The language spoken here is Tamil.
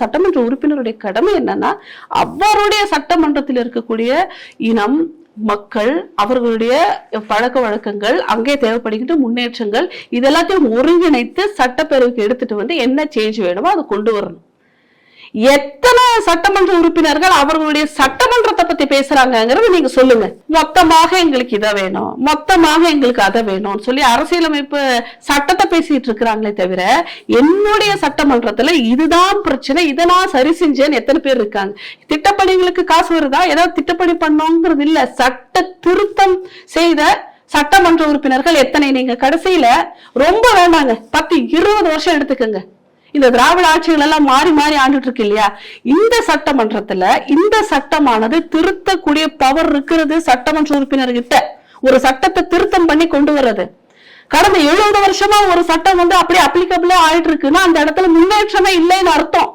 சட்டமன்ற உறுப்பினருடைய கடமை என்னன்னா, அவருடைய சட்டமன்றத்தில் இருக்கக்கூடிய இனம், மக்கள், அவர்களுடைய பழக்க வழக்கங்கள், அங்கே தேவைப்படுகின்ற முன்னேற்றங்கள், இதெல்லாத்தையும் ஒருங்கிணைத்து சட்டப்பேரவைக்கு எடுத்துட்டு வந்து என்ன சேஞ்ச் வேணுமோ அதை கொண்டு வரணும். எத்தனை சட்டமன்ற உறுப்பினர்கள் அவர்களுடைய சட்டமன்றத்தை பத்தி பேசுறாங்கிறது நீங்க சொல்லுங்க. மொத்தமாக எங்களுக்கு இதை வேணும், மொத்தமாக எங்களுக்கு அதை வேணும்னு சொல்லி அரசியலமைப்பு சட்டத்தை பேசிட்டு இருக்கிறாங்களே தவிர, என்னுடைய சட்டமன்றத்துல இதுதான் பிரச்சனை, இதை நான் சரி செஞ்சேன்னு எத்தனை பேர் இருக்காங்க? திட்டப்பணிகளுக்கு காசு வருதா, ஏதாவது திட்டப்பணி பண்ணோங்கிறது இல்ல. சட்ட திருத்தம் செய்த சட்டமன்ற உறுப்பினர்கள் எத்தனை? நீங்க கடைசியில ரொம்ப வேண்டாங்க, 10-20 வருஷம் எடுத்துக்கங்க. இந்த திராவிட ஆட்சிகள் எல்லாம் மாறி மாறி ஆண்டுட்டு இருக்கு இல்லையா? இந்த சட்டமன்றத்துல இந்த சட்டமானது திருத்தக்கூடிய பவர் இருக்கிறது சட்டமன்ற உறுப்பினர்கிட்ட. ஒரு சட்டத்தை திருத்தம் பண்ணி கொண்டு வர்றது. கடந்த 70 வருஷமா ஒரு சட்டம் அப்படியே அப்ளிகபிளா ஆயிட்டு இருக்குன்னா அந்த இடத்துல முன்னேற்றமே இல்லைன்னு அர்த்தம்.